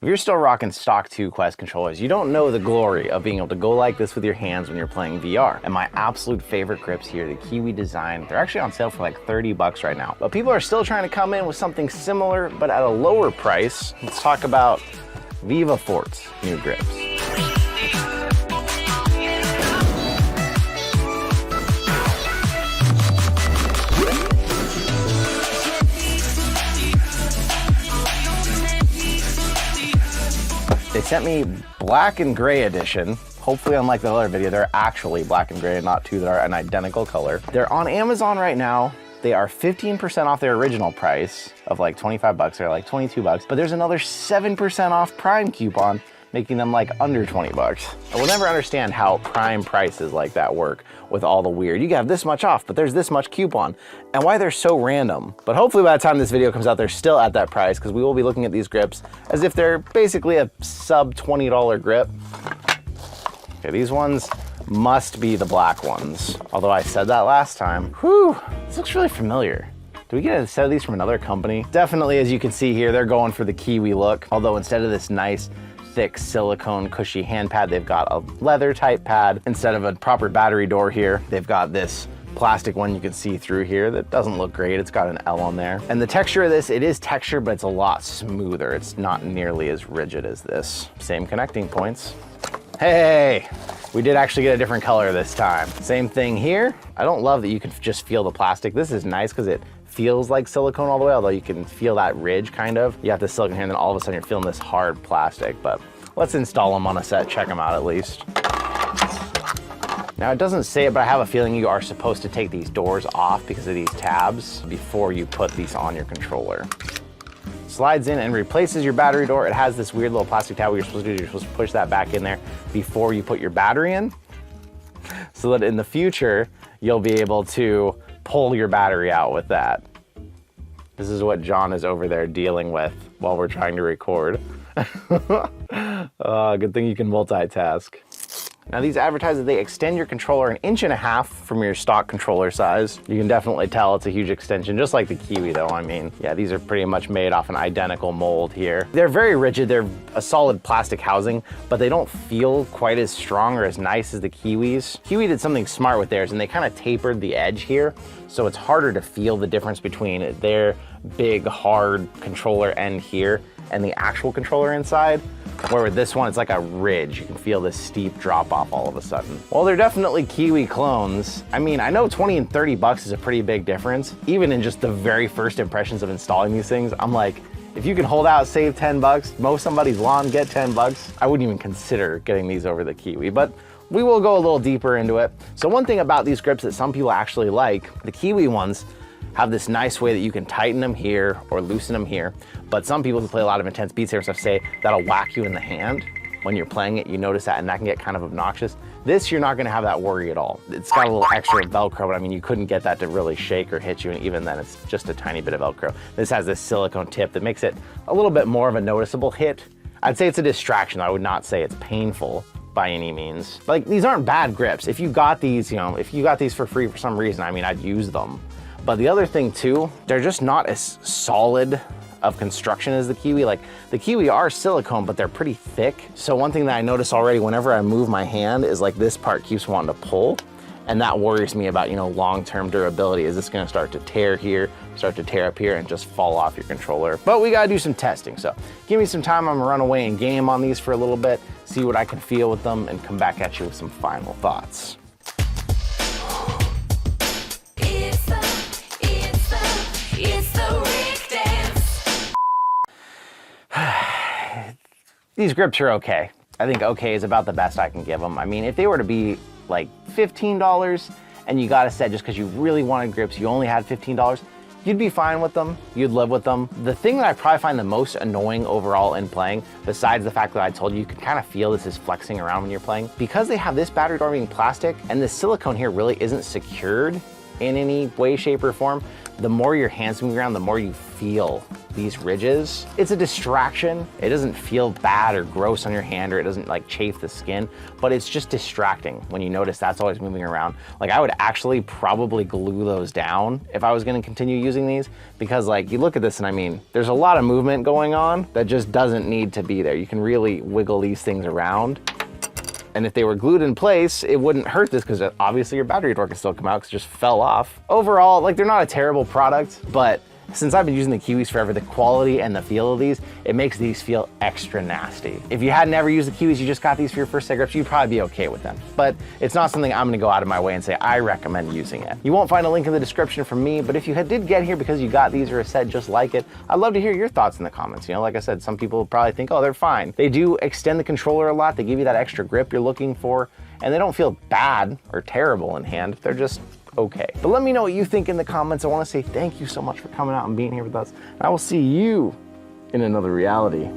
If you're still rocking stock 2 Quest controllers, you don't know the glory of being able to go like this with your hands when you're playing VR. And my absolute favorite grips here, the Kiwi design, they're actually on sale for like 30 bucks right now. But people are still trying to come in with something similar, but at a lower price. Let's talk about Vivaforte's new grips. They sent me black and gray edition. Hopefully, unlike the other video, they're actually black and gray and not two that are an identical color. They're on Amazon right now. They are 15% off their original price of like 25 bucks. They're like 22 bucks, but there's another 7% off Prime coupon, making them like under 20 bucks. I will never understand how Prime prices like that work with all the weird, you have this much off, but there's this much coupon, and why they're so random. But hopefully by the time this video comes out, they're still at that price, because we will be looking at these grips as if they're basically a sub $20 grip. Okay, these ones must be the black ones. Although I said that last time. Whew, this looks really familiar. Do we get a set of these from another company? Definitely, as you can see here, they're going for the Kiwi look, although instead of this nice, thick silicone cushy hand pad, they've got a leather type pad. Instead of a proper battery door here, they've got this plastic one you can see through here that doesn't look great. It's got an L on there. And the texture of this, it is texture, but it's a lot smoother. It's not nearly as rigid as this. Same connecting points. Hey, we did actually get a different color this time. Same thing here. I don't love that you can just feel the plastic. This is nice because it feels like silicone all the way, although you can feel that ridge kind of. You have the silicone here and then all of a sudden you're feeling this hard plastic, but let's install them on a set, check them out at least. Now it doesn't say it, but I have a feeling you are supposed to take these doors off because of these tabs before you put these on your controller. Slides in and replaces your battery door. It has this weird little plastic tab. What you're supposed to do is you're supposed to push that back in there before you put your battery in, so that in the future, you'll be able to pull your battery out with that. This is what John is over there dealing with while we're trying to record. Good thing you can multitask. Now these advertise that they extend your controller 1.5 inches from your stock controller size. You can definitely tell it's a huge extension, just like the Kiwi though. I mean, yeah, these are pretty much made off an identical mold here. They're very rigid, they're a solid plastic housing, but they don't feel quite as strong or as nice as the Kiwis. Kiwi did something smart with theirs and they kind of tapered the edge here, so it's harder to feel the difference between their big, hard controller end here and the actual controller inside. Where with this one, it's like a ridge. You can feel this steep drop off all of a sudden. Well, they're definitely Kiwi clones. I mean, I know 20 and 30 bucks is a pretty big difference. Even in just the very first impressions of installing these things, I'm like, if you can hold out, save 10 bucks, mow somebody's lawn, get 10 bucks, I wouldn't even consider getting these over the Kiwi, but we will go a little deeper into it. So one thing about these grips that some people actually like, the Kiwi ones, have this nice way that you can tighten them here or loosen them here. But some people who play a lot of intense Beat Saber stuff say that'll whack you in the hand when you're playing it. You notice that, and that can get kind of obnoxious. This, you're not gonna have that worry at all. It's got a little extra Velcro, but I mean, you couldn't get that to really shake or hit you, and even then, it's just a tiny bit of Velcro. This has this silicone tip that makes it a little bit more of a noticeable hit. I'd say it's a distraction. I would not say it's painful by any means. Like, these aren't bad grips. If you got these, you know, if you got these for free for some reason, I mean, I'd use them. But the other thing too, they're just not as solid of construction as the Kiwi. Like, the Kiwi are silicone, but they're pretty thick. So one thing that I notice already whenever I move my hand is like this part keeps wanting to pull. And that worries me about, you know, long-term durability. Is this gonna start to tear here, start to tear up here and just fall off your controller? But we gotta do some testing. So give me some time, I'm gonna run away and game on these for a little bit, see what I can feel with them, and come back at you with some final thoughts. These grips are okay. I think okay is about the best I can give them. I mean, if they were to be like $15 and you got a set just because you really wanted grips, you only had $15, you'd be fine with them, you'd live with them. The thing that I probably find the most annoying overall in playing, besides the fact that I told you, you can kind of feel this is flexing around when you're playing, because they have this battery door being plastic and the silicone here really isn't secured, in any way, shape, or form, the more your hands move around, the more you feel these ridges. It's a distraction. It doesn't feel bad or gross on your hand, or it doesn't like chafe the skin, but it's just distracting when you notice that's always moving around. Like I would actually probably glue those down if I was gonna continue using these, because like you look at this and I mean, there's a lot of movement going on that just doesn't need to be there. You can really wiggle these things around. And if they were glued in place, it wouldn't hurt this because obviously your battery door can still come out because it just fell off. Overall, like they're not a terrible product, but since I've been using the Kiwis forever, the quality and the feel of these, it makes these feel extra nasty. If you had never used the Kiwis, you just got these for your first set grips, you'd probably be okay with them. But it's not something I'm gonna go out of my way and say, I recommend using it. You won't find a link in the description from me, but if you did get here because you got these or a set just like it, I'd love to hear your thoughts in the comments. You know, like I said, some people probably think, oh, they're fine. They do extend the controller a lot. They give you that extra grip you're looking for, and they don't feel bad or terrible in hand. They're just okay. But let me know what you think in the comments. I want to say thank you so much for coming out and being here with us. And I will see you in another reality.